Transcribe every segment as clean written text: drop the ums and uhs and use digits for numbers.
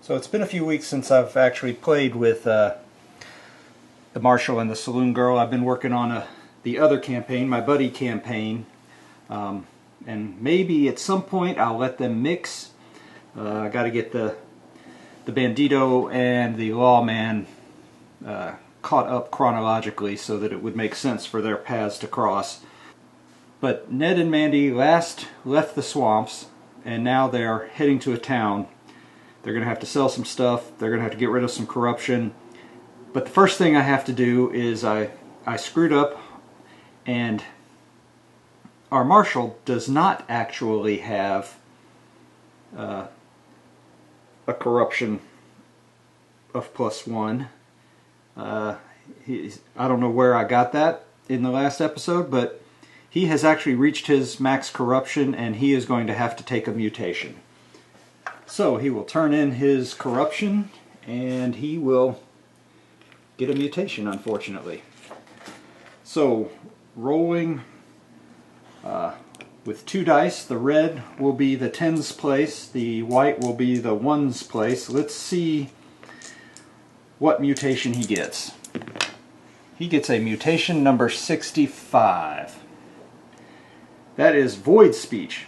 So it's been a few weeks since I've actually played with the Marshal and the Saloon Girl. I've been working on the other campaign, my buddy campaign, and maybe at some point I'll let them mix. I got to get the Bandito and the Lawman caught up chronologically so that it would make sense for their paths to cross. But Ned and Mandy last left the swamps, and now they're heading to a town. They're going to have to sell some stuff. They're going to have to get rid of some corruption. But the first thing I have to do is I screwed up, and our Marshal does not actually have a corruption of +1. I don't know where I got that in the last episode, but he has actually reached his max corruption, and he is going to have to take a mutation. So he will turn in his corruption, and he will get a mutation, unfortunately. So, rolling with 2 dice, the red will be the 10's place, the white will be the 1's place. Let's see what mutation he gets. He gets a mutation number 65. That is void speech.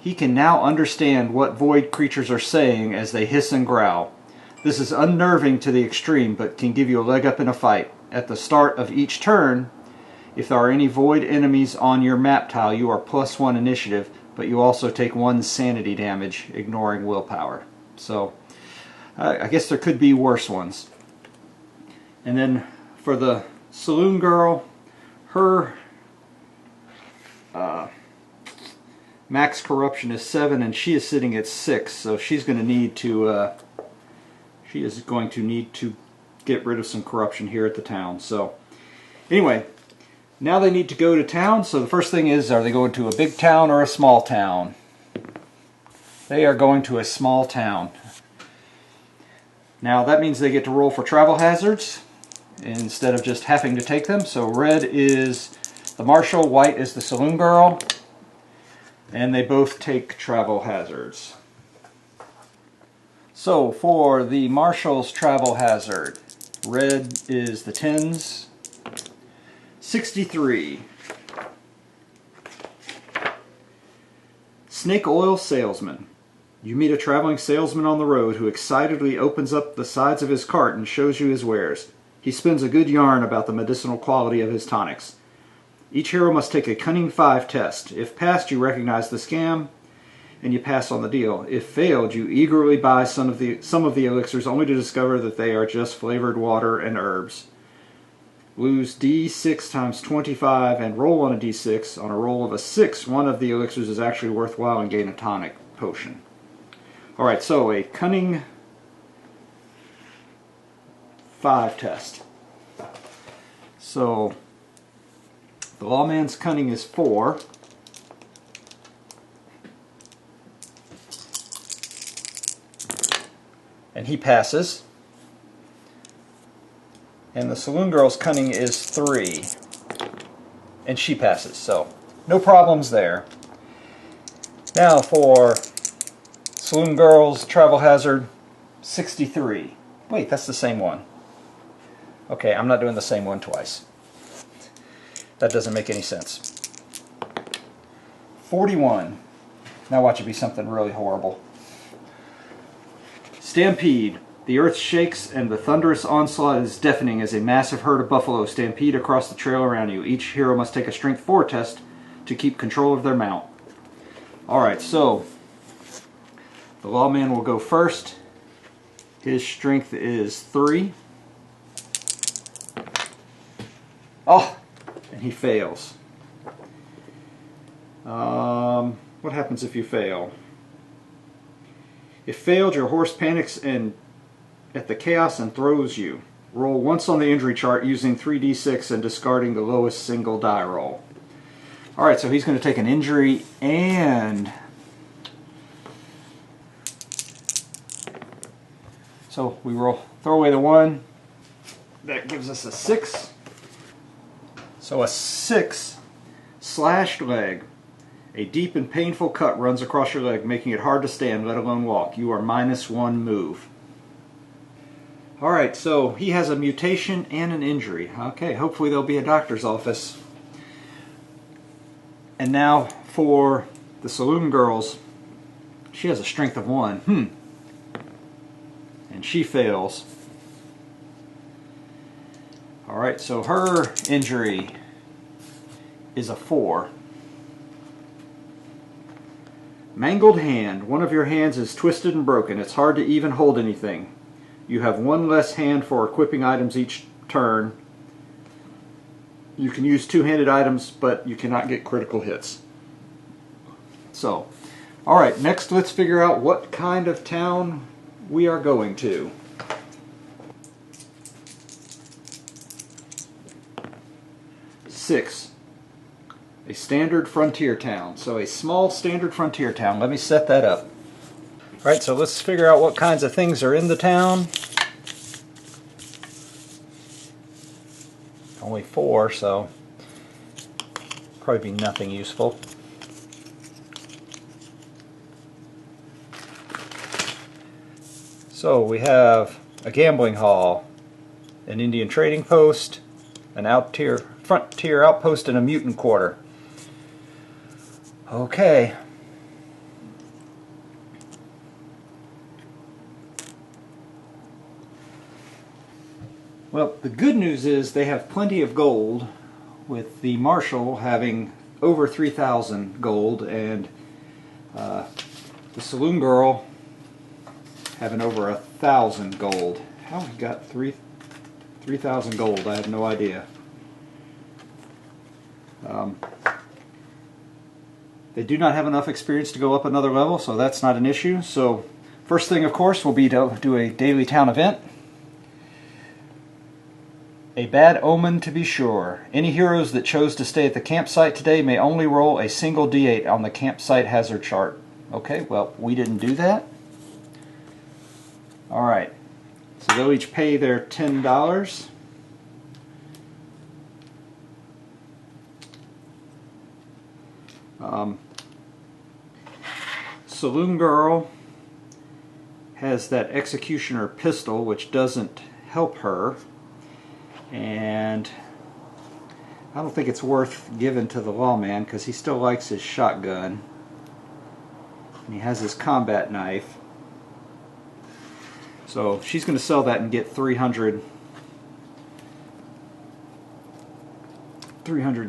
He can now understand what void creatures are saying as they hiss and growl. This is unnerving to the extreme, but can give you a leg up in a fight. At the start of each turn, if there are any void enemies on your map tile, you are +1 initiative, but you also take 1 sanity damage, ignoring willpower. So, I guess there could be worse ones. And then for the Saloon Girl, her max corruption is 7, and she is sitting at 6, so she's going to need to get rid of some corruption here at the town. So anyway, now they need to go to town. So the first thing is, are they going to a big town or a small town? They are going to a small town. Now that means they get to roll for travel hazards instead of just having to take them. So red is the Marshal, white is the Saloon Girl, and they both take travel hazards. So for the Marshal's travel hazard, red is the 10's, 63. Snake oil salesman. You meet a traveling salesman on the road who excitedly opens up the sides of his cart and shows you his wares. He spins a good yarn about the medicinal quality of his tonics. Each hero must take a Cunning 5 test. If passed, you recognize the scam, and you pass on the deal. If failed, you eagerly buy some of the elixirs, only to discover that they are just flavored water and herbs. Lose D6 times 25 and roll on a D6. On a roll of a 6, one of the elixirs is actually worthwhile and gain a tonic potion. Alright, so a Cunning 5 test. So the Lawman's Cunning is 4. And he passes. And the Saloon Girl's Cunning is 3. And she passes. So, no problems there. Now for Saloon Girl's travel hazard, 63. Wait, that's the same one. Okay, I'm not doing the same one twice. That doesn't make any sense. 41. Now watch it be something really horrible. Stampede. The earth shakes and the thunderous onslaught is deafening as a massive herd of buffalo stampede across the trail around you. Each hero must take a strength 4 test to keep control of their mount. Alright, so the Lawman will go first. His strength is 3. Oh! And he fails. What happens if you fail? If failed, your horse panics at the chaos and throws you. Roll once on the injury chart using 3d6 and discarding the lowest single die roll. Alright, so he's going to take an injury and... So we roll, throw away the 1. That gives us a 6. So a 6, slashed leg. A deep and painful cut runs across your leg, making it hard to stand, let alone walk. You are -1 move. Alright, so he has a mutation and an injury. Okay, hopefully there'll be a doctor's office. And now for the Saloon Girls. She has a strength of 1. And she fails. Alright, so her injury is a 4. Mangled hand. One of your hands is twisted and broken. It's hard to even hold anything. You have 1 less hand for equipping items each turn. You can use 2-handed items, but you cannot get critical hits. So, alright, next let's figure out what kind of town we are going to. Six. A standard frontier town. So a small standard frontier town. Let me set that up. Alright, so let's figure out what kinds of things are in the town. Only 4, so probably be nothing useful. So we have a gambling hall, an Indian trading post, an frontier outpost, and a mutant quarter. Okay. Well, the good news is they have plenty of gold, with the Marshal having over 3,000 gold and the Saloon Girl having over 1,000 gold. How he got 3,000 gold, I have no idea. They do not have enough experience to go up another level, so that's not an issue. So first thing, of course, will be to do a daily town event. A bad omen, to be sure. Any heroes that chose to stay at the campsite today may only roll a single d8 on the campsite hazard chart. Okay, well, we didn't do that. Alright, so they'll each pay their $10. Saloon Girl has that executioner pistol, which doesn't help her. And I don't think it's worth giving to the lawman because he still likes his shotgun. And he has his combat knife. So she's going to sell that and get 300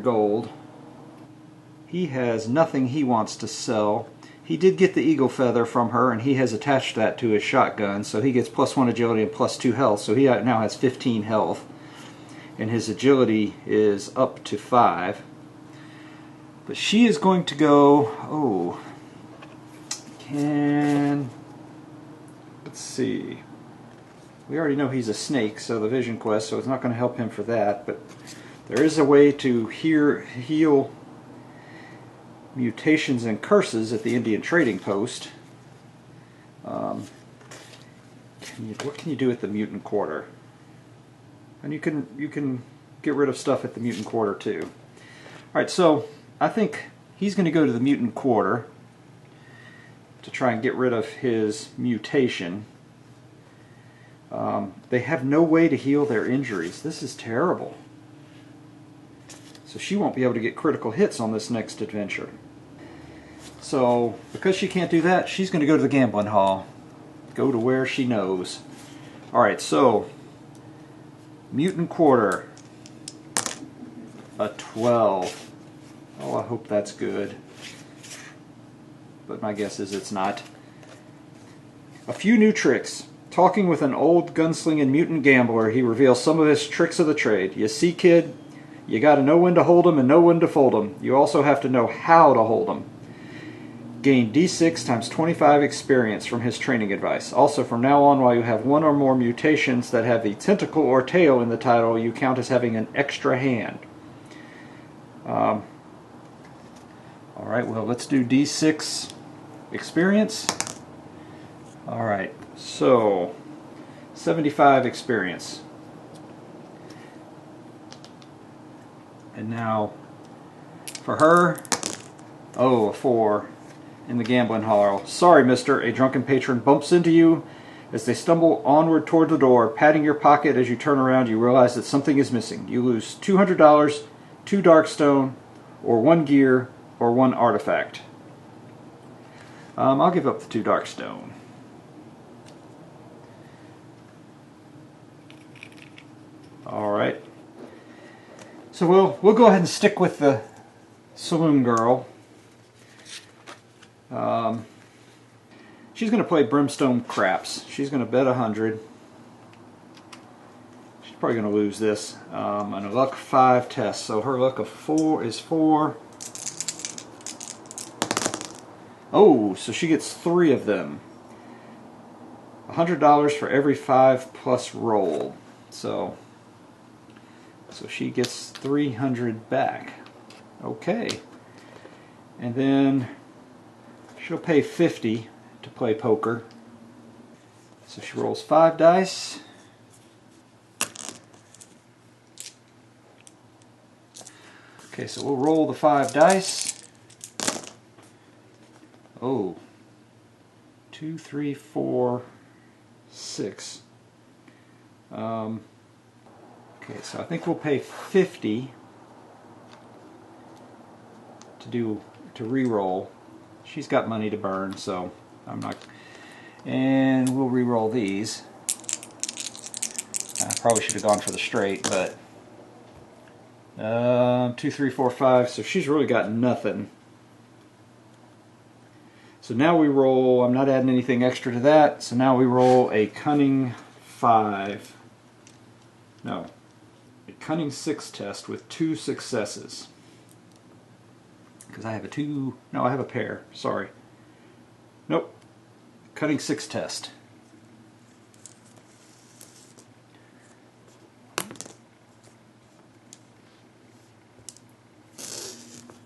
gold. He has nothing he wants to sell. He did get the eagle feather from her, and he has attached that to his shotgun, so he gets +1 agility and +2 health, so he now has 15 health. And his agility is up to 5. But she is going to go, let's see. We already know he's a snake, so the vision quest, so it's not going to help him for that, but there is a way to heal mutations and curses at the Indian trading post. What can you do at the mutant quarter? And you can get rid of stuff at the mutant quarter too. Alright, so I think he's going to go to the mutant quarter to try and get rid of his mutation. They have no way to heal their injuries. This is terrible. So she won't be able to get critical hits on this next adventure. So because she can't do that, she's going to go to the gambling hall. Go to where she knows. Alright, so mutant quarter, a 12. Oh, I hope that's good. But my guess is it's not. A few new tricks. Talking with an old gunslinging mutant gambler, he reveals some of his tricks of the trade. You see, kid, you gotta know when to hold 'em and know when to fold 'em. You also have to know how to hold 'em. Gain D6 times 25 experience from his training advice. Also, from now on, while you have one or more mutations that have the tentacle or tail in the title, you count as having an extra hand. Alright, well, let's do D6 experience. Alright, so 75 experience. And now, for her, a 4. In the gambling hall. Sorry, mister, a drunken patron bumps into you As they stumble onward toward the door, patting your pocket as you turn around, you realize that something is missing. You lose $200, 2 Darkstone, or 1 gear, or 1 artifact. I'll give up the 2 Darkstone. Alright. So we'll go ahead and stick with the Saloon Girl. She's going to play Brimstone Craps. She's going to bet 100. She's probably going to lose this. On a luck 5 test. So her luck of 4 is 4. Oh, so she gets 3 of them. $100 for every 5 plus roll. So she gets 300 back. Okay. And then she'll pay 50 to play poker. So she rolls 5 dice. Okay, so we'll roll the 5 dice. Oh, 2, 3, 4, 6. Okay, so I think we'll pay 50 to re-roll. She's got money to burn, so I'm not. And we'll re-roll these. I probably should have gone for the straight, but 2, 3, 4, 5. So she's really got nothing. So now we roll. I'm not adding anything extra to that. So now we roll a cunning 5. No, a cunning 6 test with 2 successes. Because I have a 2. No, I have a pair. Sorry. Nope. Cunning 6 test.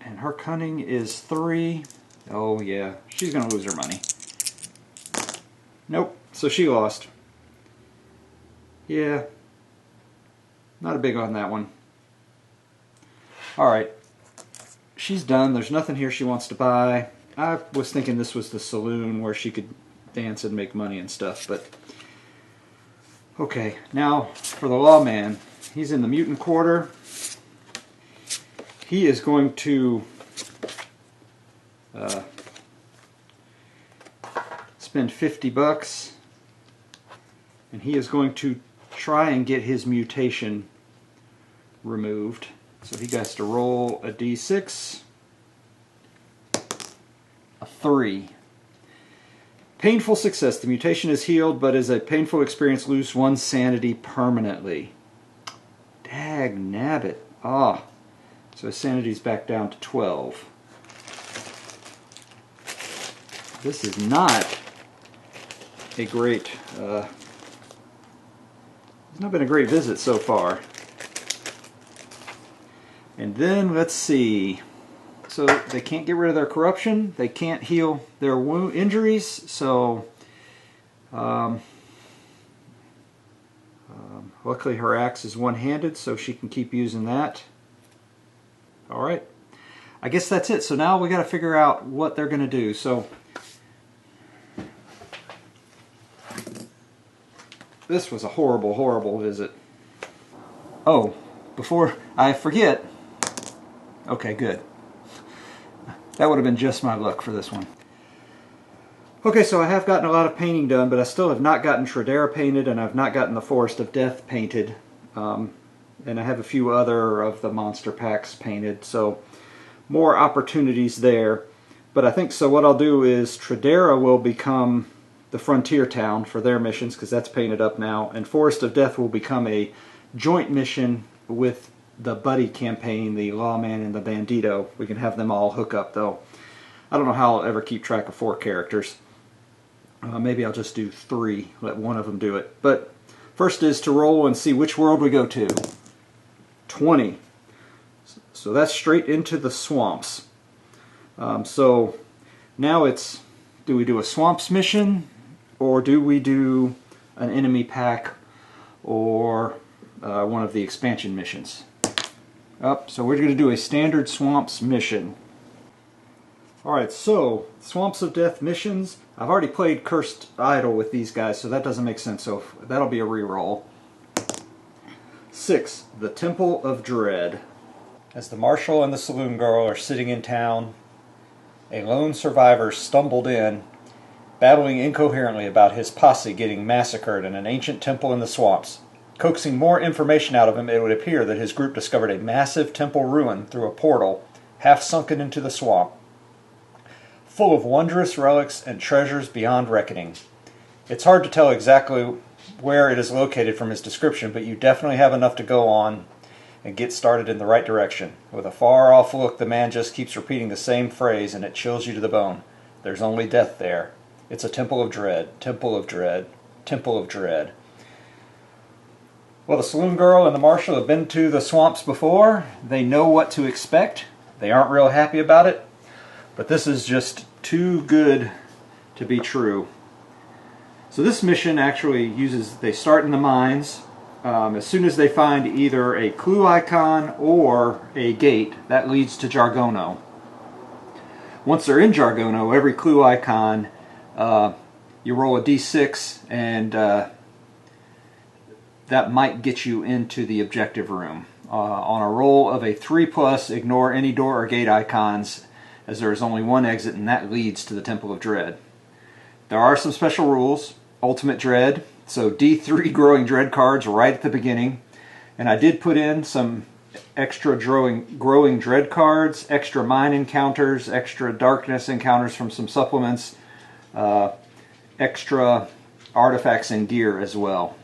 And her cunning is 3. Oh yeah, she's going to lose her money. Nope. So she lost. Yeah. Not a big on that one. Alright. She's done. There's nothing here she wants to buy. I was thinking this was the saloon where she could dance and make money and stuff, but okay, now for the lawman. He's in the mutant quarter. He is going to spend 50 bucks, and he is going to try and get his mutation removed. So he has to roll a d6, a 3. Painful success. The mutation is healed, but is a painful experience. Lose 1 sanity permanently. Dag nabbit. Ah. So his sanity's back down to 12. This is not a great, it's not been a great visit so far. And then, let's see. So they can't get rid of their corruption. They can't heal their injuries. So luckily her axe is one-handed, so she can keep using that. Alright. I guess that's it. So now we got to figure out what they're going to do. So this was a horrible, horrible visit. Oh, before I forget. Okay, good. That would have been just my luck for this one. Okay, so I have gotten a lot of painting done, but I still have not gotten Tradera painted, and I've not gotten the Forest of Death painted. And I have a few other of the monster packs painted, so more opportunities there. But I think so what I'll do is Tradera will become the frontier town for their missions, because that's painted up now, and Forest of Death will become a joint mission with the buddy campaign, the lawman and the bandito. We can have them all hook up, though. I don't know how I'll ever keep track of 4 characters. Maybe I'll just do 3, let one of them do it. But first is to roll and see which world we go to. 20. So that's straight into the swamps. So now it's, do we do a swamps mission, or do we do an enemy pack, or one of the expansion missions? So we're going to do a standard swamps mission. Alright, so Swamps of Death missions. I've already played Cursed Idol with these guys, so that doesn't make sense, so that'll be a reroll. 6. The Temple of Dread. As the Marshal and the Saloon Girl are sitting in town, a lone survivor stumbled in, babbling incoherently about his posse getting massacred in an ancient temple in the swamps. Coaxing more information out of him, it would appear that his group discovered a massive temple ruin through a portal, half sunken into the swamp, full of wondrous relics and treasures beyond reckoning. It's hard to tell exactly where it is located from his description, but you definitely have enough to go on and get started in the right direction. With a far-off look, the man just keeps repeating the same phrase, and it chills you to the bone. There's only death there. It's a temple of dread, temple of dread, temple of dread. Well, the Saloon Girl and the Marshal have been to the swamps before. They know what to expect. They aren't real happy about it. But this is just too good to be true. So this mission actually uses, they start in the mines. As soon as they find either a clue icon or a gate, that leads to Jargono. Once they're in Jargono, every clue icon, you roll a d6, and that might get you into the objective room. On a roll of a 3+, ignore any door or gate icons, as there is only one exit, and that leads to the Temple of Dread. There are some special rules. Ultimate Dread, so D3 Growing Dread cards right at the beginning. And I did put in some extra growing Dread cards, extra mine encounters, extra darkness encounters from some supplements, extra artifacts and gear as well.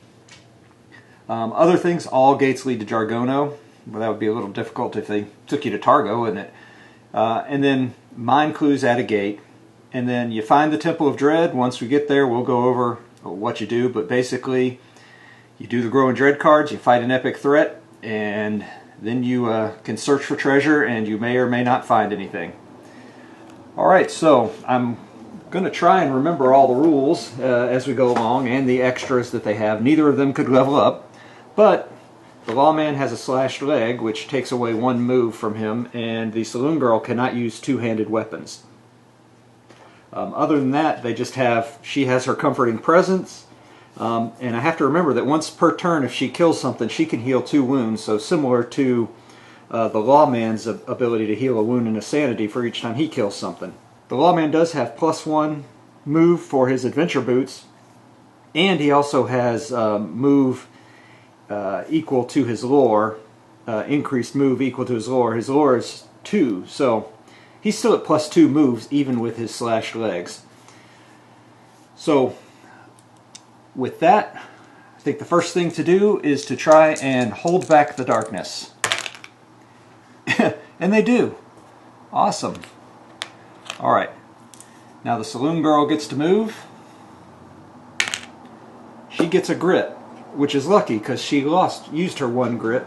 Other things, all gates lead to Jargono. Well, that would be a little difficult if they took you to Targo, wouldn't it? And then mine clues at a gate. And then you find the Temple of Dread. Once we get there, we'll go over what you do. But basically, you do the Growing Dread cards, you fight an epic threat, and then you can search for treasure, and you may or may not find anything. Alright, so I'm going to try and remember all the rules as we go along, and the extras that they have. Neither of them could level up, but the Lawman has a slashed leg, which takes away one move from him, and the Saloon Girl cannot use two-handed weapons. Other than that, they just have, she has her comforting presence, and I have to remember that once per turn, if she kills something, she can heal 2 wounds, so similar to the Lawman's ability to heal a wound and a sanity for each time he kills something. The Lawman does have +1 move for his adventure boots, and he also has move equal to his lore, increased move equal to his lore. His lore is 2, so he's still at +2 moves even with his slashed legs. So with that, I think the first thing to do is to try and hold back the darkness. And they do. Awesome. Alright, now the Saloon Girl gets to move. She gets a grit, which is lucky because she used her 1 grit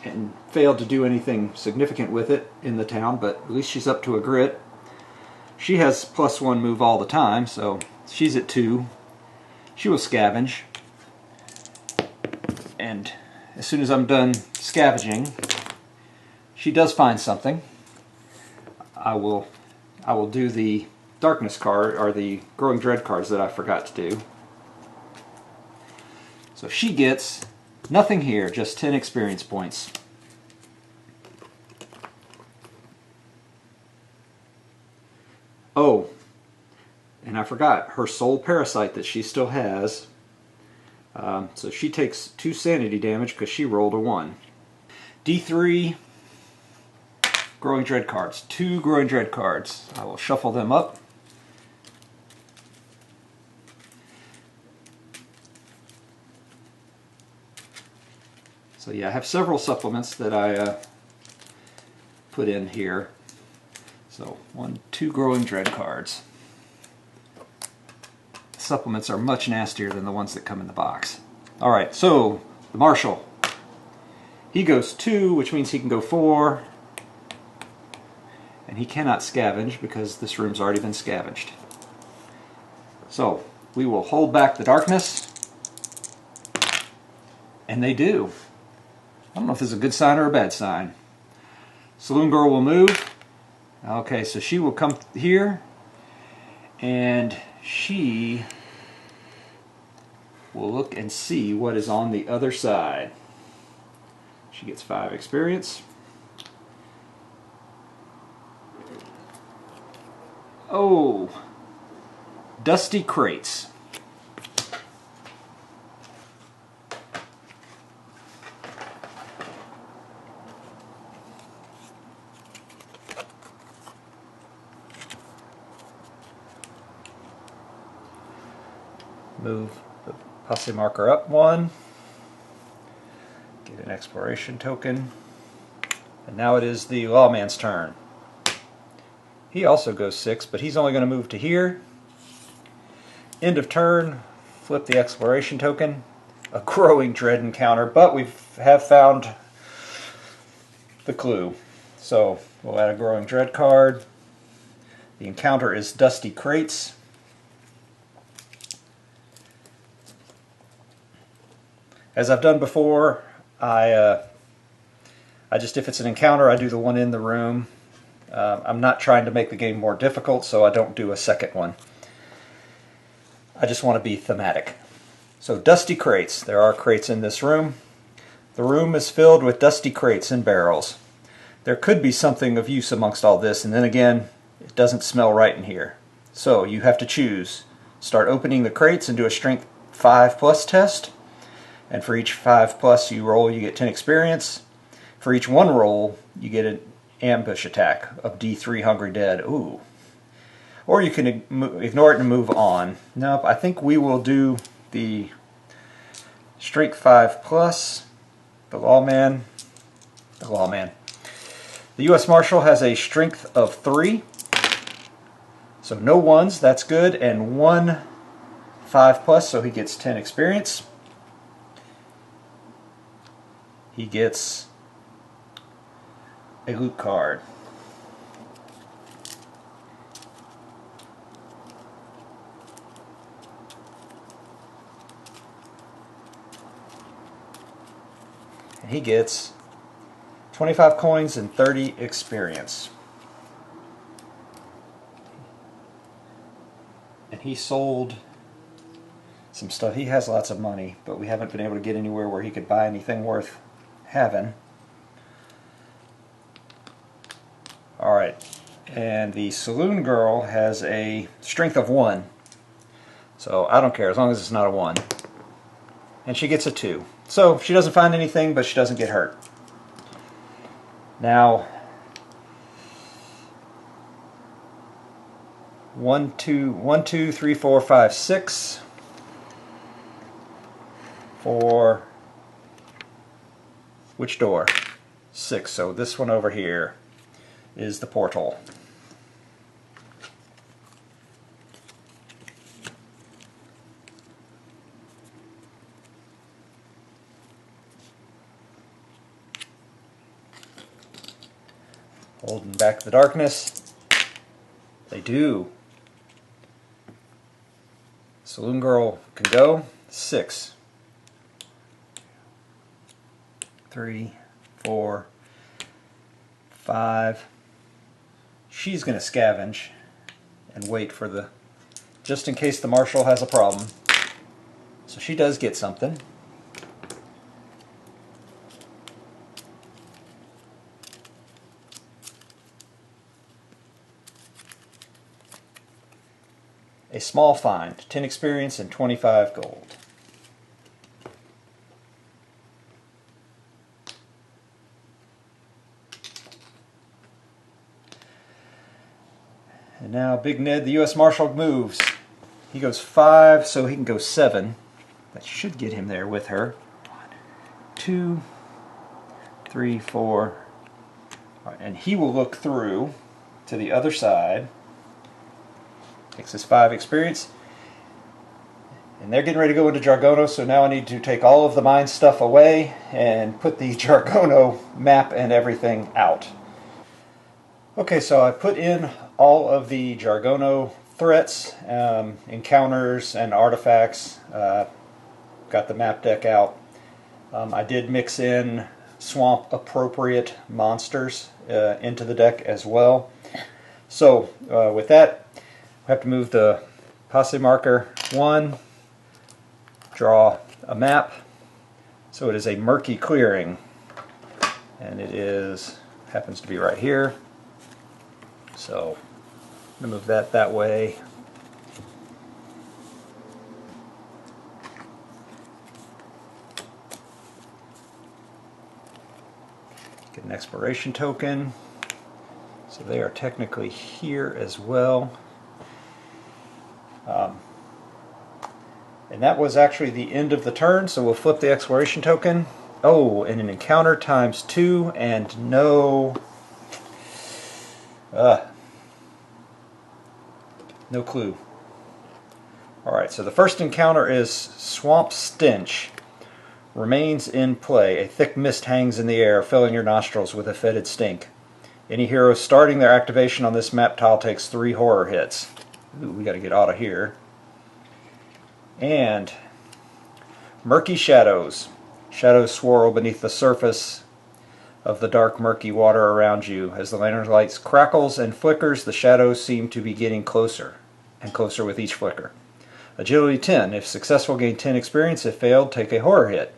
and failed to do anything significant with it in the town, but at least she's up to a grit. She has +1 move all the time, so she's at 2. She will scavenge, and as soon as I'm done scavenging, she does find something. I will do the darkness card, or the Growing Dread cards that I forgot to do. So she gets nothing here, just 10 experience points. Oh, and I forgot, her soul parasite that she still has. So she takes 2 sanity damage because she rolled a 1. D3 Growing Dread cards. 2 Growing Dread cards. I will shuffle them up. So yeah, I have several supplements that I put in here. So 2 Growing Dread cards. Supplements are much nastier than the ones that come in the box. Alright, so the Marshal. He goes 2, which means he can go 4. And he cannot scavenge because this room's already been scavenged. So we will hold back the darkness. And they do. I don't know if this is a good sign or a bad sign. Saloon Girl will move. Okay, so she will come here, and she will look and see what is on the other side. She gets 5 experience. Oh, dusty crates. Move the posse marker up 1. Get an exploration token. And now it is the lawman's turn. He also goes 6, but he's only going to move to here. End of turn, flip the exploration token. A growing dread encounter, but we have found the clue. So we'll add a growing dread card. The encounter is dusty crates. As I've done before, I just, if it's an encounter, I do the one in the room. I'm not trying to make the game more difficult, so I don't do a second one. I just want to be thematic. So dusty crates. There are crates in this room. The room is filled with dusty crates and barrels. There could be something of use amongst all this, and then again, it doesn't smell right in here. So you have to choose. Start opening the crates and do a strength 5+ test. And for each 5+ you roll, you get 10 experience. For each 1 roll, you get an ambush attack of D3 Hungry Dead. Ooh. Or you can ignore it and move on. Nope, I think we will do the strength 5+. The lawman. The U.S. Marshal has a strength of 3. So no 1s, that's good. And 1 5+, so he gets 10 experience. He gets a loot card. And he gets 25 coins and 30 experience. And he sold some stuff. He has lots of money, but we haven't been able to get anywhere where he could buy anything worth having. Alright, and the Saloon Girl has a strength of 1. So I don't care, as long as it's not a 1. And she gets a 2. So she doesn't find anything, but she doesn't get hurt. Now, 1, 2, 3, 4, 5, 6 for which door? 6. So this one over here is the portal. Holding back the darkness. They do. Saloon Girl can go. 6. 3, 4, 5. She's going to scavenge and wait for the, just in case the Marshal has a problem. So she does get something. A small find, 10 experience and 25 gold. And now Big Ned, the U.S. Marshal, moves. He goes 5, so he can go 7. That should get him there with her. 1, 2, 3, 4. All right, and he will look through to the other side. Takes his 5 experience. And they're getting ready to go into Jargono, so now I need to take all of the mine stuff away and put the Jargono map and everything out. Okay, so I put in all of the Jargono threats, encounters, and artifacts. Got the map deck out. I did mix in swamp appropriate monsters into the deck as well. So with that, we have to move the posse marker 1, draw a map. So it is a murky clearing, and it happens to be right here. So I'm going to move that way. Get an exploration token. So they are technically here as well. And that was actually the end of the turn, so we'll flip the exploration token. Oh, and an encounter times 2 and no clue. Alright, so the first encounter is Swamp Stench. Remains in play. A thick mist hangs in the air, filling your nostrils with a fetid stink. Any hero starting their activation on this map tile takes 3 horror hits. Ooh, we gotta get out of here. And Murky Shadows. Shadows swirl beneath the surface of the dark, murky water around you. As the lantern's light crackles and flickers, the shadows seem to be getting closer and closer with each flicker. Agility 10. If successful, gain 10 experience. If failed, take a horror hit.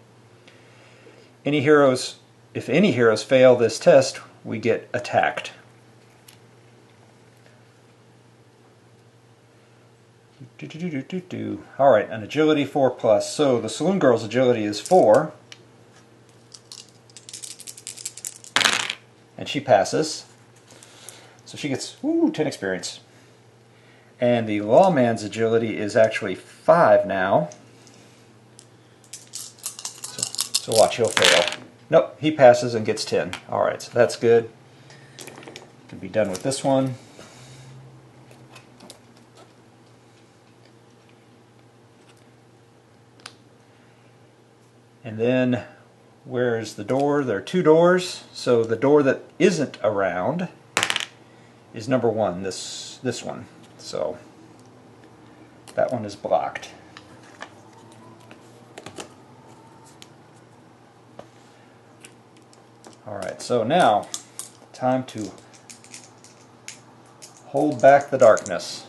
If any heroes fail this test, we get attacked. Alright, an agility 4+. So the Saloon Girl's agility is 4. And she passes. So she gets 10 experience. And the Lawman's agility is actually 5 now. So watch, he'll fail. Nope, he passes and gets 10. Alright, so that's good. Can be done with this one. And then, where's the door? There are 2 doors. So the door that isn't around is number 1, this one. So that one is blocked. Alright, so now, time to hold back the darkness.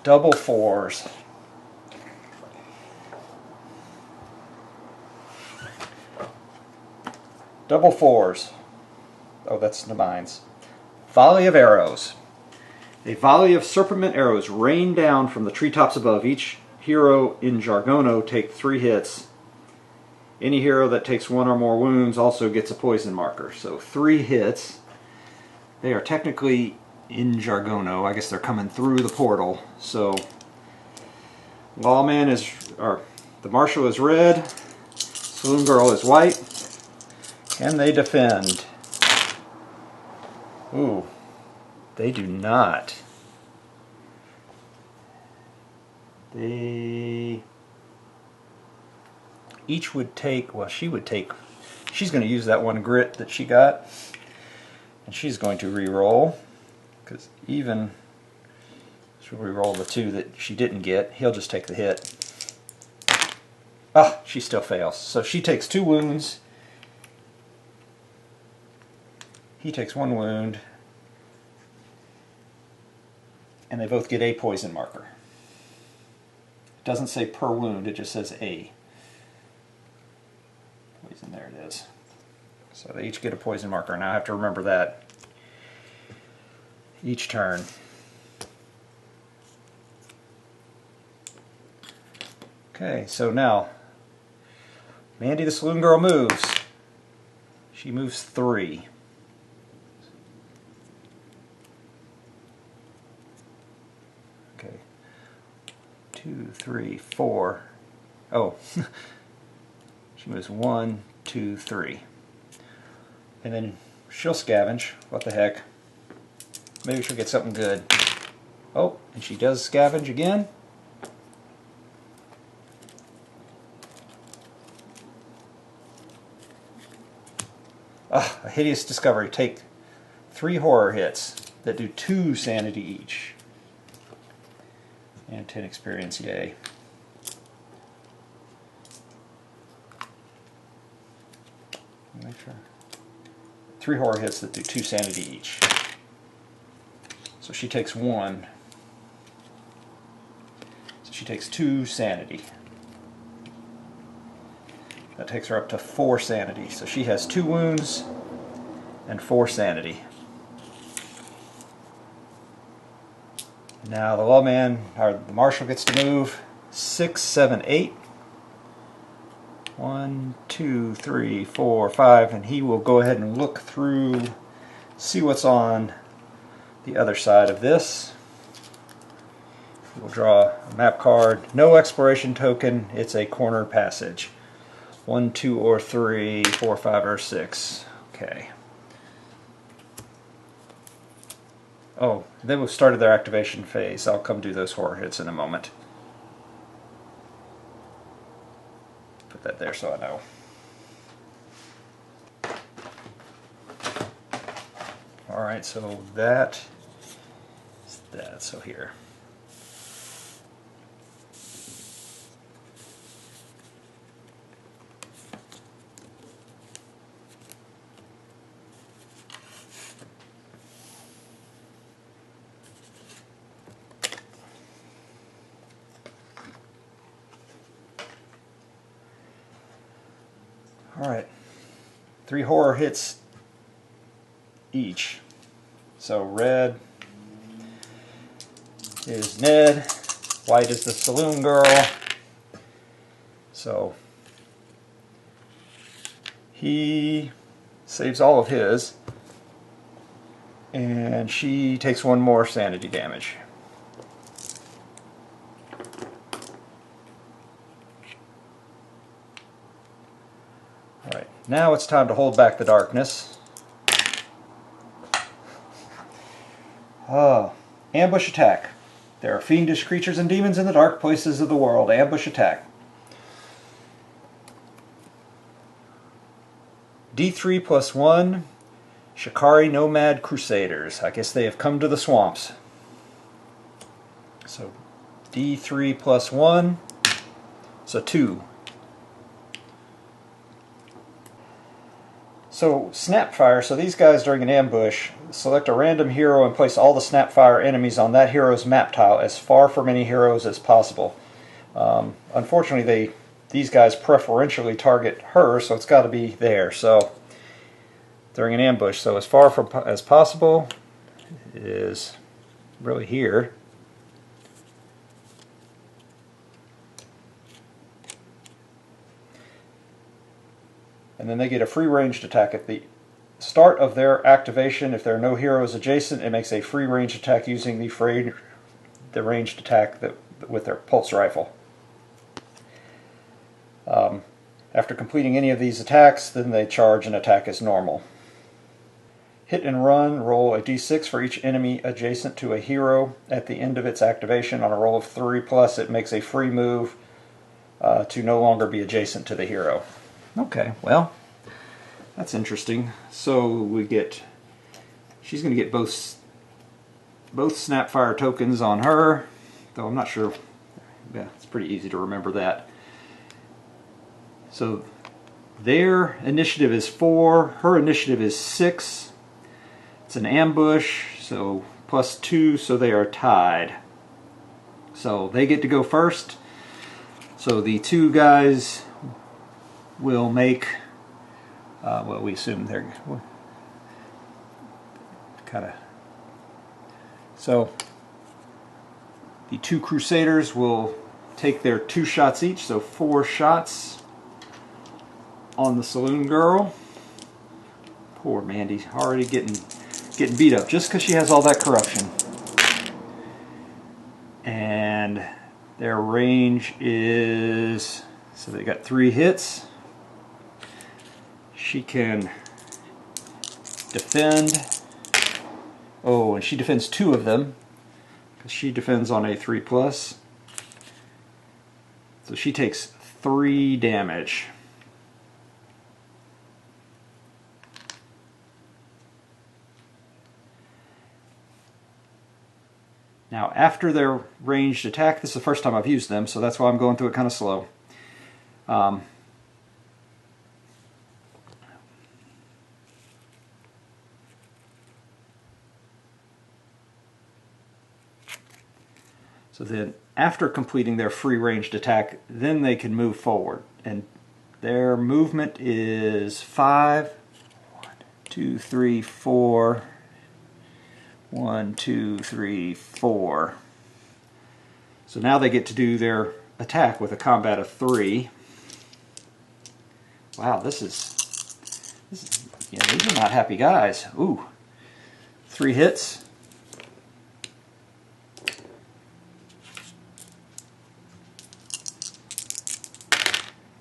Double 4s. Double 4s. Oh, that's the mines. Volley of arrows. A volley of serpent arrows rain down from the treetops above. Each hero in Jargono take 3 hits. Any hero that takes 1 or more wounds also gets a poison marker. So 3 hits. They are technically in Jargono. I guess they're coming through the portal. So Lawman is, or the Marshal is red. Saloon Girl is white. Can they defend? Ooh, they do not. They each would take, well, she would take, she's going to use that 1 grit that she got, and she's going to re-roll, because even, she'll re-roll the 2 that she didn't get. He'll just take the hit. Ah, she still fails. So she takes 2 wounds. He takes 1 wound, and they both get a poison marker. It doesn't say per wound, it just says a. Poison, there it is. So they each get a poison marker. Now I have to remember that each turn. Okay, so now Mandy the Saloon Girl moves. She moves 3. Okay, 2, 3, 4. Oh, she moves 1, 2, 3. And then she'll scavenge. What the heck? Maybe she'll get something good. Oh, and she does scavenge again. Ah, a hideous discovery. Take 3 horror hits that do 2 sanity each. And 10 experience, yay. Make sure. 3 horror hits that do 2 sanity each. So she takes 1. So she takes 2 sanity. That takes her up to 4 sanity. So she has 2 wounds and 4 sanity. Now the lawman, or the marshal, gets to move 6, 7, 8. 1, 2, 3, 4, 5, and he will go ahead and look through, see what's on the other side of this. We'll draw a map card. No exploration token. It's a corner passage. 1, 2, or 3, 4, 5, or 6. Okay. Oh, then we've started their activation phase. I'll come do those horror hits in a moment. Put that there so I know. Alright, so that is that. So here. Alright, 3 horror hits each. So red is Ned, white is the Saloon Girl. So he saves all of his, and she takes 1 more sanity damage. Alright, now it's time to hold back the darkness. Ambush attack. There are fiendish creatures and demons in the dark places of the world. Ambush attack. D3 plus 1. Shikari Nomad Crusaders. I guess they have come to the swamps. So D3 plus 1. So 2. So Snapfire, so these guys during an ambush select a random hero and place all the Snapfire enemies on that hero's map tile as far from any heroes as possible. Unfortunately, these guys preferentially target her, so it's got to be there. So during an ambush, so as far from as possible is really here. And then they get a free ranged attack at the start of their activation. If there are no heroes adjacent, it makes a free ranged attack using the ranged attack with their pulse rifle. After completing any of these attacks, then they charge and attack as normal. Hit and run, roll a d6 for each enemy adjacent to a hero at the end of its activation. On a roll of 3+, it makes a free move to no longer be adjacent to the hero. Okay, well, that's interesting. So she's going to get both Snapfire tokens on her, though I'm not sure. Yeah, it's pretty easy to remember that. So their initiative is 4, her initiative is 6. It's an ambush, so +2, so they are tied. So they get to go first. So the 2 guys will make, well, we assume they're kind of, so the 2 Crusaders will take their 2 shots each, so 4 shots on the Saloon Girl. Poor Mandy's already getting beat up just because she has all that corruption. And their range is, so they got 3 hits. She can defend. Oh, and she defends 2 of them because she defends on a 3+. So she takes 3 damage. Now, after their ranged attack, this is the first time I've used them, so that's why I'm going through it kind of slow. So then after completing their free ranged attack, then they can move forward. And their movement is 5, 1, 2, 3, 4, 1, 2, 3, 4. So now they get to do their attack with a combat of 3. Wow, this is yeah, these are not happy guys. Ooh, 3 hits.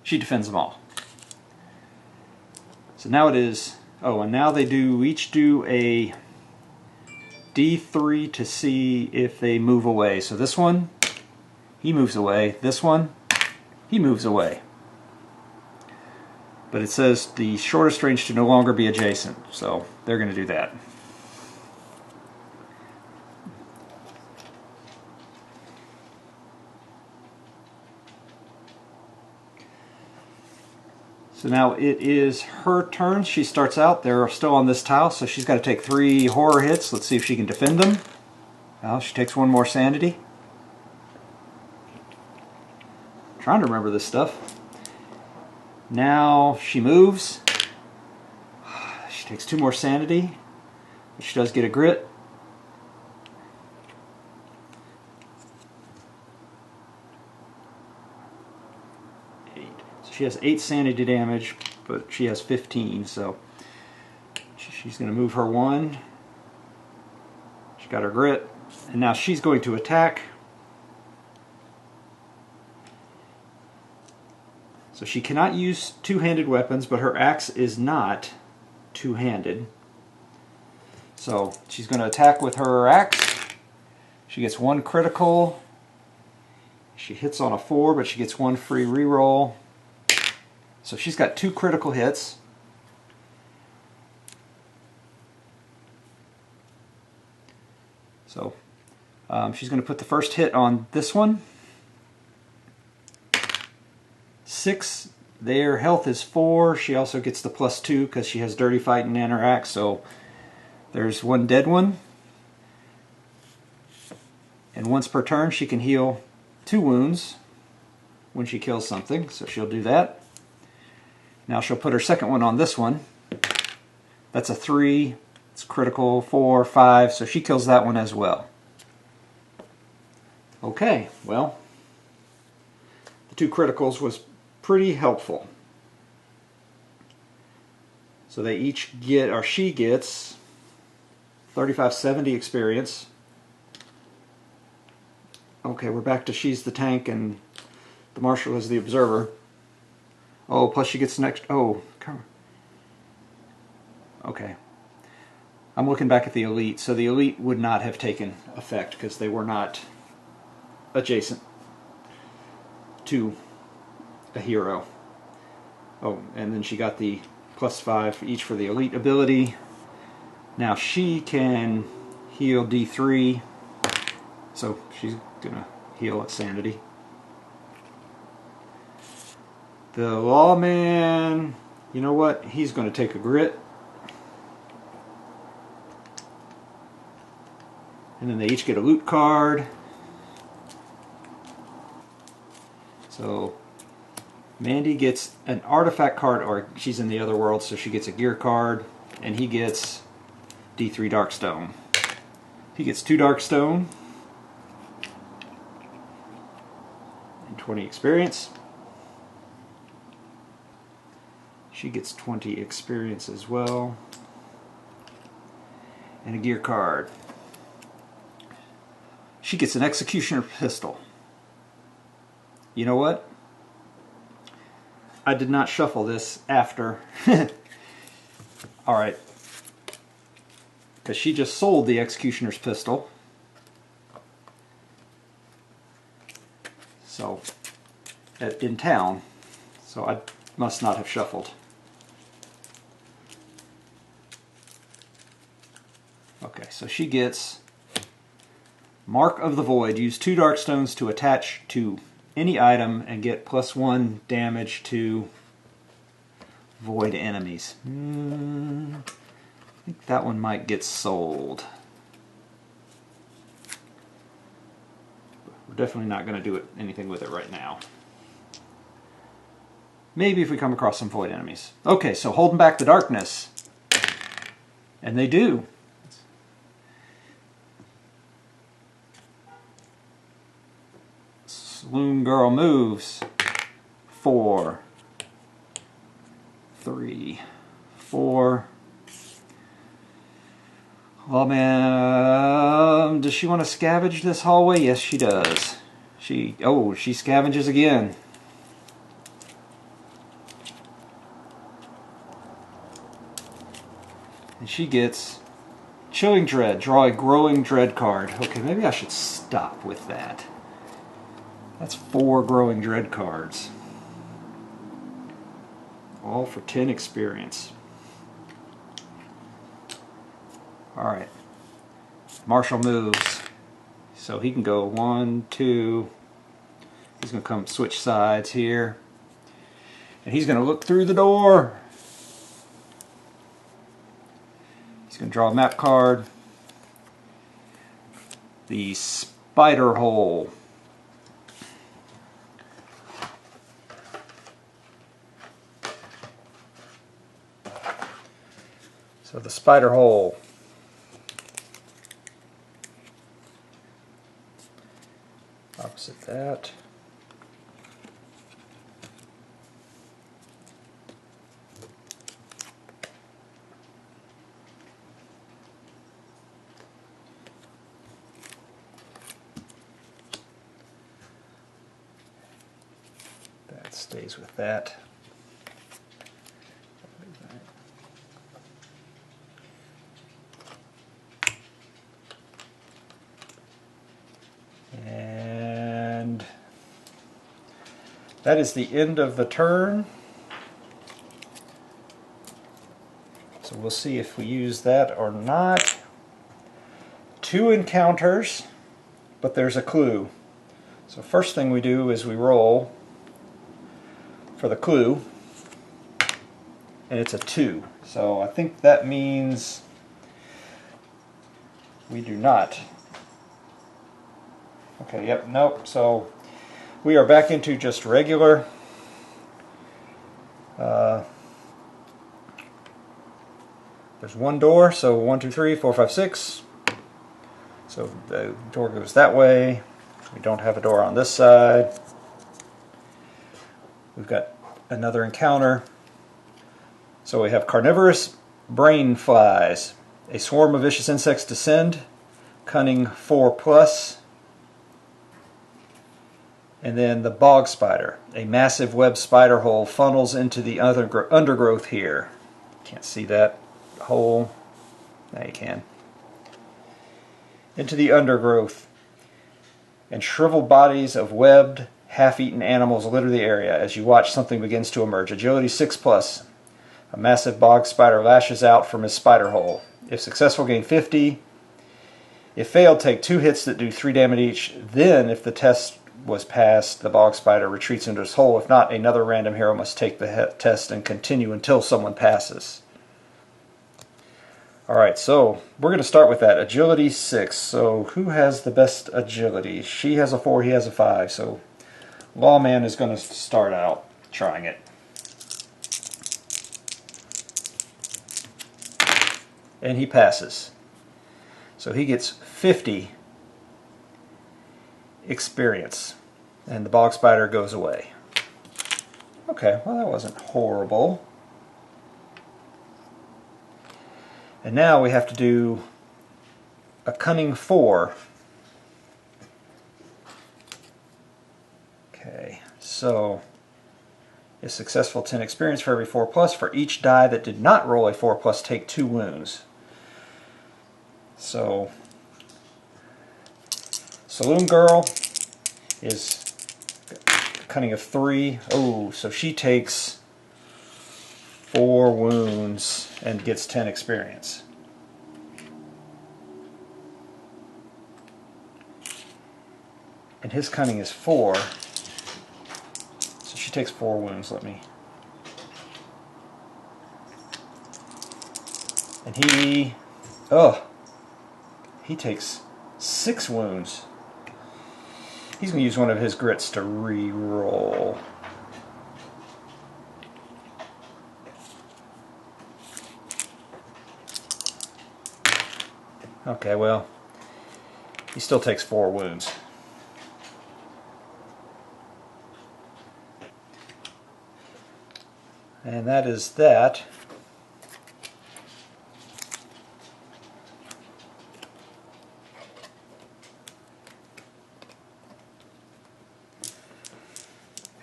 She defends them all. So now it is, oh, and now they each do a D3 to see if they move away. So this one, he moves away. This one, he moves away. But it says the shortest range to no longer be adjacent, so they're going to do that. So now it is her turn. She starts out. They're still on this tile, so she's got to take 3 horror hits. Let's see if she can defend them. Well, she takes 1 more sanity. I'm trying to remember this stuff. Now she moves. She takes 2 more sanity. She does get a grit. She has 8 sanity damage, but she has 15, so she's going to move her 1. She got her grit, and now she's going to attack. So she cannot use two-handed weapons, but her axe is not two-handed. So she's going to attack with her axe. She gets 1 critical. She hits on a 4, but she gets 1 free reroll. So she's got 2 critical hits. So she's going to put the first hit on this one. 6. Their health is 4. She also gets the +2 because she has dirty fighting and her axe. So there's 1 dead one. And once per turn she can heal 2 wounds when she kills something. So she'll do that. Now she'll put her second one on this one. That's a 3. It's critical. 4, 5. So she kills that one as well. Okay, well, the 2 criticals was pretty helpful. So they each get, or she gets, 3570 experience. Okay, we're back to she's the tank and the Marshal is the observer. Oh, plus she gets next. Oh, come on. Okay. I'm looking back at the elite. So the elite would not have taken effect because they were not adjacent to a hero. Oh, and then she got the +5 each for the elite ability. Now she can heal D3. So she's gonna heal at sanity. The lawman, you know what? He's going to take a grit. And then they each get a loot card. So Mandy gets an artifact card, or she's in the other world, so she gets a gear card. And he gets D3 Darkstone. He gets 2 Darkstone. And 20 experience. She gets 20 experience as well. And a gear card. She gets an Executioner pistol. You know what? I did not shuffle this after. Alright. Because she just sold the Executioner's pistol. So, in town. So I must not have shuffled. Okay, so she gets Mark of the Void. Use 2 Darkstones to attach to any item and get +1 damage to void enemies. I think that one might get sold. We're definitely not going to do anything with it right now. Maybe if we come across some void enemies. Okay, so holding back the darkness. And they do. Saloon Girl moves. 4, 3, 4. Oh man, does she want to scavenge this hallway? Yes, she does. She scavenges again. And she gets Chilling Dread. Draw a Growing Dread card. Okay, maybe I should stop with that. That's 4 Growing Dread cards. All for 10 experience. Alright. Marshal moves. So he can go 1, 2. He's going to come switch sides here. And he's going to look through the door. He's going to draw a map card. The Spider Hole. So the Spider Hole. Opposite that. That stays with that. And that is the end of the turn. So we'll see if we use that or not. 2 encounters, but there's a clue. So first thing we do is we roll for the clue, and it's a 2. So I think that means we do not. Okay, yep, nope. So we are back into just regular. There's 1 door, so 1, 2, 3, 4, 5, 6. So the door goes that way. We don't have a door on this side. We've got another encounter. So we have carnivorous brain flies. A swarm of vicious insects descend. Cunning 4+. And then the bog spider. A massive web spider hole funnels into the undergrowth here. Can't see that hole. Now you can. Into the undergrowth. And shriveled bodies of webbed, half-eaten animals litter the area as you watch something begins to emerge. Agility 6+. A massive bog spider lashes out from his spider hole. If successful, gain 50. If failed, take 2 hits that do 3 damage each. Then, if the test was passed, the bog spider retreats into his hole. If not, another random hero must take the test and continue until someone passes. Alright, so we're going to start with that. Agility 6. So who has the best agility? She has a 4, he has a 5. So Lawman is going to start out trying it. And he passes. So he gets 50 experience. And the bog spider goes away. Okay, well that wasn't horrible. And now we have to do a cunning 4. Okay, so if successful, 10 experience for every 4+. For each die that did not roll a 4+, take 2 wounds. So Saloon Girl is cunning of 3. Oh, so she takes 4 wounds and gets 10 experience. And his cunning is 4. So she takes 4 wounds. Let me. And he takes 6 wounds. He's going to use one of his grits to re-roll. Okay, well, he still takes 4 wounds. And that is that.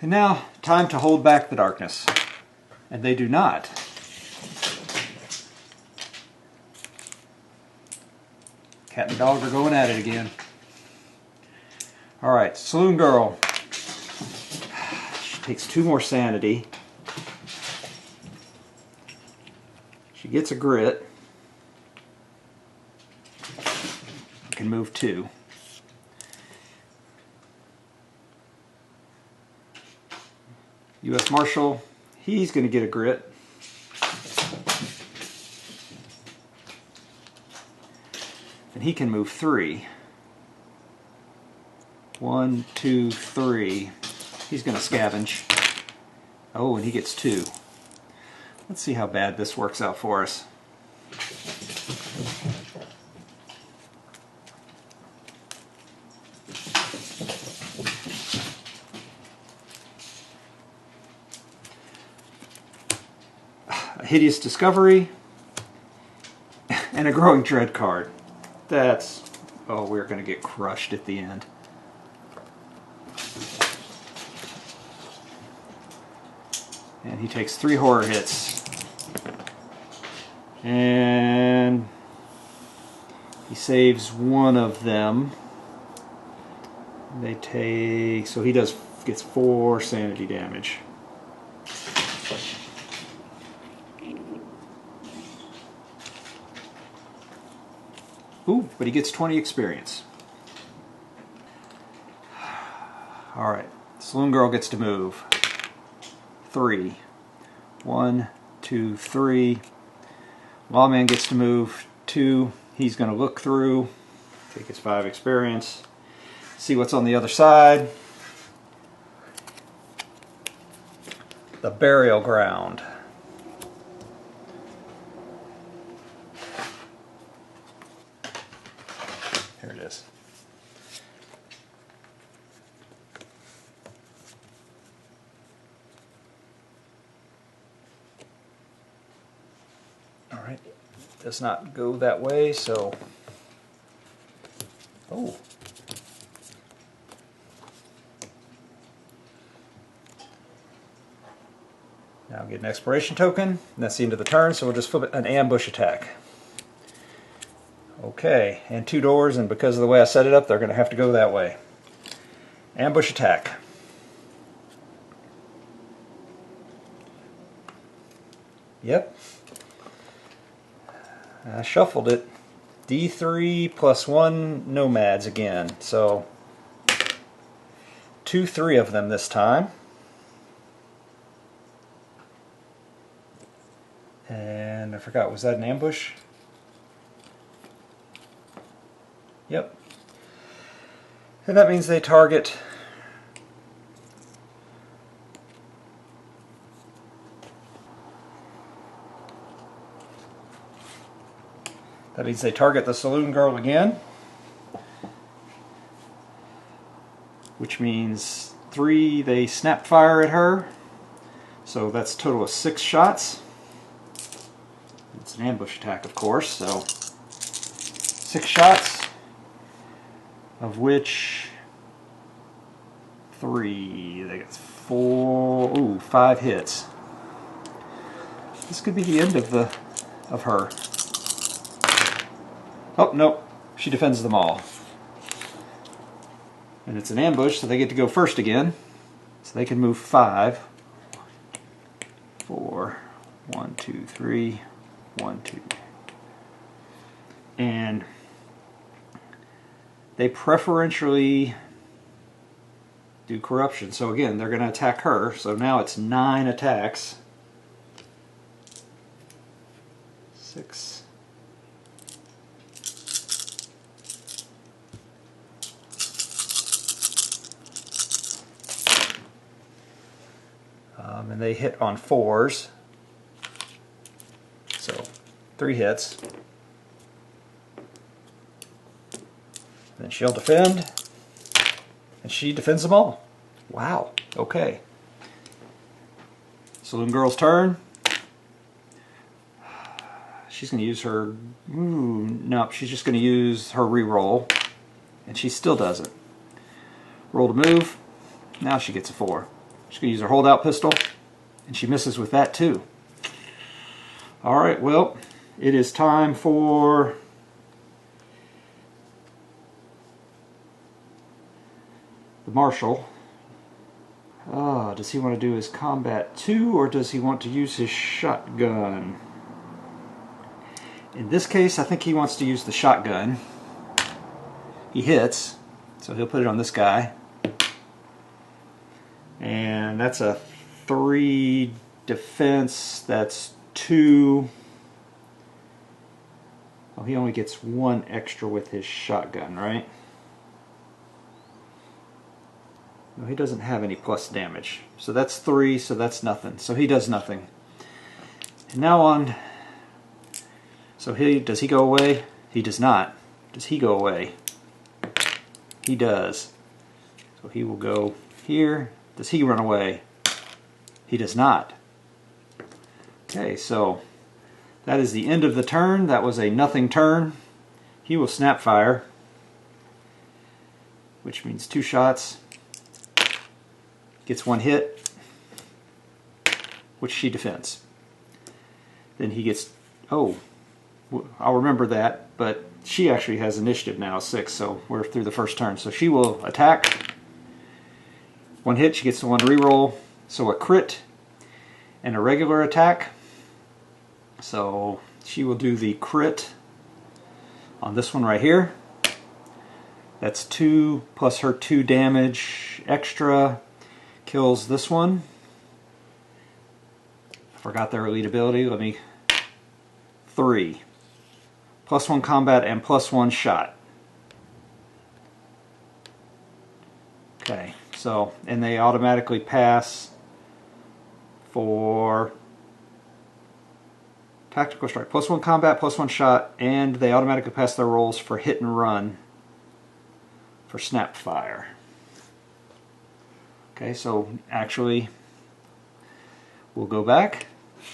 And now, time to hold back the darkness. And they do not. Cat and dog are going at it again. Alright, Saloon Girl. She takes 2 more sanity. She gets a grit. Can move 2. U.S. Marshal, he's going to get a grit. And he can move 3. 1, 2, 3. He's going to scavenge. Oh, and he gets 2. Let's see how bad this works out for us. A Hideous Discovery and a Growing Dread card. That's... oh, we're going to get crushed at the end. And he takes 3 horror hits. And he saves 1 of them. They take... so he gets 4 sanity damage. Ooh, but he gets 20 experience. Alright, Saloon Girl gets to move. 3. 1, 2, 3. Lawman gets to move 2. He's going to look through, take his 5 experience, see what's on the other side. The Burial Ground. Here it is. Alright, does not go that way, so... oh. Now get an expiration token, and that's the end of the turn, so we'll just flip it an ambush attack. Okay, and 2 doors, and because of the way I set it up, they're going to have to go that way. Ambush attack. Yep. I shuffled it. D3 plus 1 nomads again, so 2, 3 of them this time. And I forgot, was that an ambush? Yep. And that means they target the Saloon Girl again, which means 3, they snap fire at her, so that's a total of 6 shots. It's an ambush attack, of course, so 6 shots, of which 3, they get 4, ooh, 5 hits. This could be the end of her. Oh, nope, she defends them all. And it's an ambush, so they get to go first again. So they can move 5, 4, 1, 2, 3, 1, 2. And they preferentially do corruption. So again, they're going to attack her. So now it's 9 attacks. 6. And they hit on 4s. So 3 hits. Then she'll defend. And she defends them all. Wow. Okay. Saloon Girl's turn. She's going to use her... nope, she's just going to use her reroll. And she still doesn't. Roll to move. Now she gets a 4. She's going to use her holdout pistol. And she misses with that too. Alright, well, it is time for... the Marshal. Does he want to do his combat 2 or does he want to use his shotgun? In this case, I think he wants to use the shotgun. He hits, so he'll put it on this guy. And that's a 3 defense, that's 2. Oh, he only gets 1 extra with his shotgun, right? No, he doesn't have any plus damage. So that's 3, so that's nothing. So he does nothing. And now on... so does he go away? He does not. Does he go away? He does. So he will go here. Does he run away? He does not. Okay, so that is the end of the turn. That was a nothing turn. He will snap fire, which means 2 shots. Gets 1 hit, which she defends. Then he gets, oh, I'll remember that, but she actually has initiative now, 6, so we're through the first turn. So she will attack. 1 hit, she gets the 1 reroll, so a crit and a regular attack. So she will do the crit on this one right here. That's 2 plus her 2 damage extra. Kills this one. Forgot their elite ability. Let me... 3. +1 combat and +1 shot. Okay, so, and they automatically pass for tactical strike. +1 combat, +1 shot, and they automatically pass their rolls for hit and run for snap fire. Okay, so actually, we'll go back.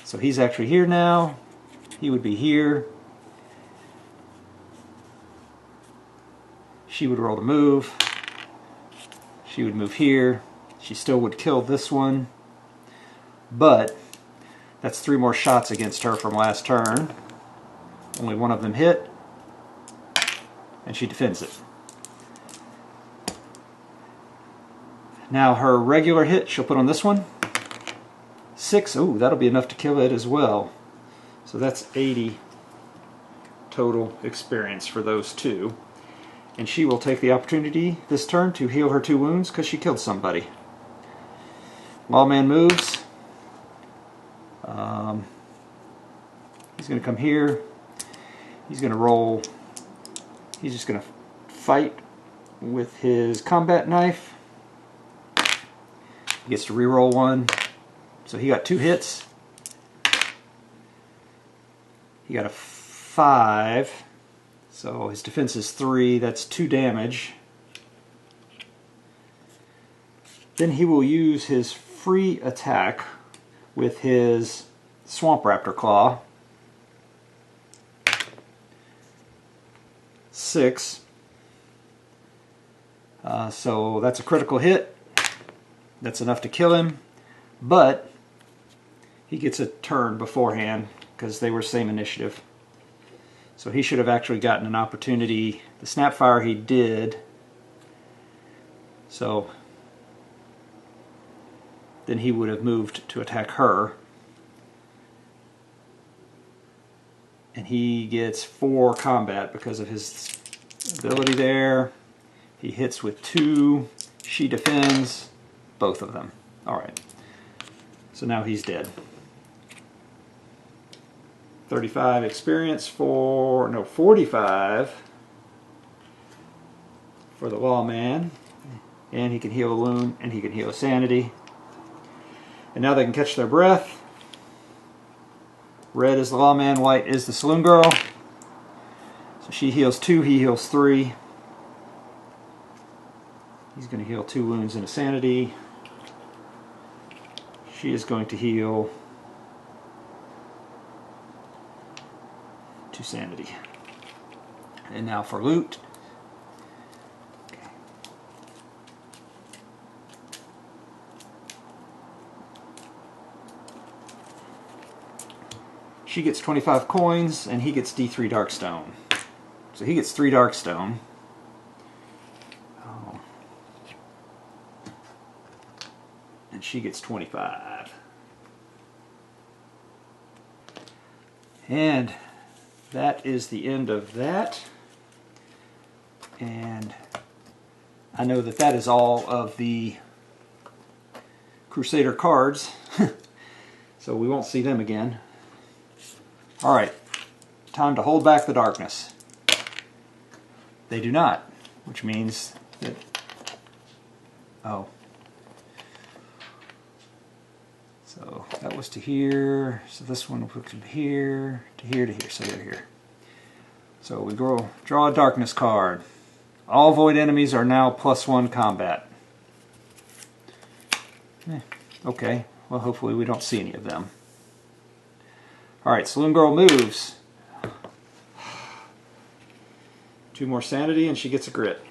So he's actually here now. He would be here. She would roll to move. She would move here. She still would kill this one. But that's 3 more shots against her from last turn. Only 1 of them hit. And she defends it. Now her regular hit, she'll put on this one. 6, ooh, that'll be enough to kill it as well. So that's 80 total experience for those 2. And she will take the opportunity this turn to heal her 2 wounds because she killed somebody. Lawman moves. He's going to come here. He's going to roll. He's just going to fight with his combat knife. He gets to reroll 1. So he got 2 hits. He got a 5. So his defense is 3. That's 2 damage. Then he will use his free attack with his Swamp Raptor Claw. 6. So that's a critical hit. That's enough to kill him, but he gets a turn beforehand because they were same initiative. So he should have actually gotten an opportunity. The Snapfire he did. So then he would have moved to attack her. And he gets 4 combat because of his ability there. He hits with 2. She defends. Both of them. Alright. So now he's dead. 35 experience for... no, 45 for the Lawman. And he can heal a wound, and he can heal a sanity. And now they can catch their breath. Red is the lawman, white is the saloon girl. So she heals 2, he heals 3. He's going to heal 2 wounds and a sanity. She is going to heal 2 sanity. And now for loot. She gets 25 coins, and he gets D3 Darkstone. So he gets 3 Darkstone. Oh. And she gets 25. And that is the end of that. And I know that that is all of the Crusader cards. So we won't see them again. Alright, time to hold back the darkness. They do not, which means that... Oh. So that was to here, so this one will put from here, to here, to here, so they're here. So we draw a darkness card. All void enemies are now +1 combat. Okay, well hopefully we don't see any of them. Alright, Saloon Girl moves. 2 more sanity and she gets a grit.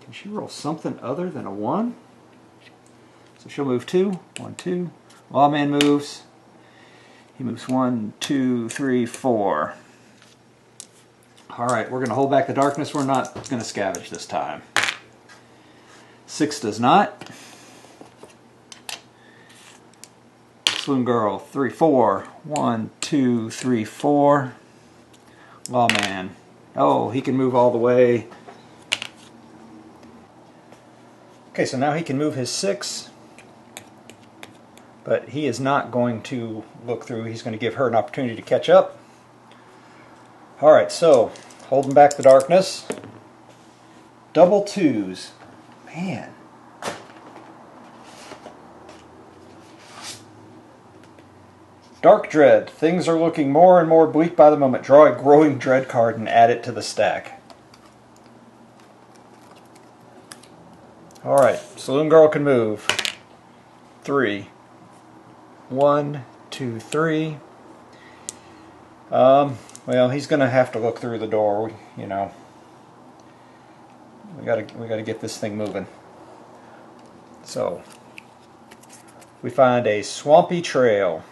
Can she roll something other than a 1? So she'll move 2. 1, 2. Lawman moves. He moves 1, 2, 3, 4. Alright, we're going to hold back the darkness. We're not going to scavenge this time. 6 does not. Saloon Girl, 3, 4. 1, 2, 3, 4. Lawman. Oh, he can move all the way. Okay, so now he can move his 6. But he is not going to look through. He's going to give her an opportunity to catch up. Alright, so holding back the darkness. Double 2s. Man. Dark Dread. Things are looking more and more bleak by the moment. Draw a growing dread card and add it to the stack. Alright, Saloon Girl can move. 3. 1, 2, 3. Well, he's going to have to look through the door, you know. We gotta get this thing moving. So, we find a swampy trail.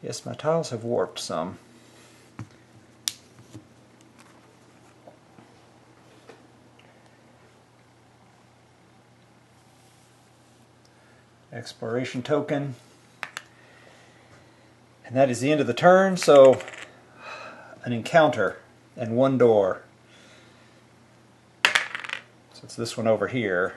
Yes, my tiles have warped some. Exploration token. And that is the end of the turn, so an encounter and 1 door. So it's this one over here.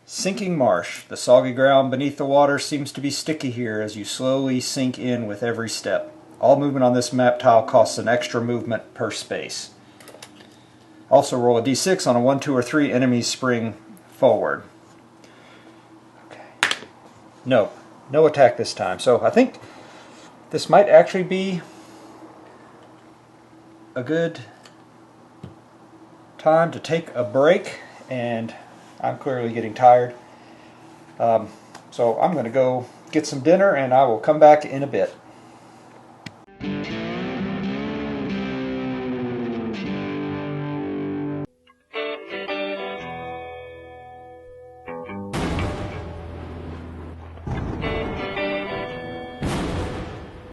Sinking marsh. The soggy ground beneath the water seems to be sticky here as you slowly sink in with every step. All movement on this map tile costs an extra movement per space. Also roll a d6 on a 1, 2, or 3 enemies spring forward. Okay. No attack this time. So I think this might actually be a good time to take a break, and I'm clearly getting tired. So I'm going to go get some dinner and I will come back in a bit.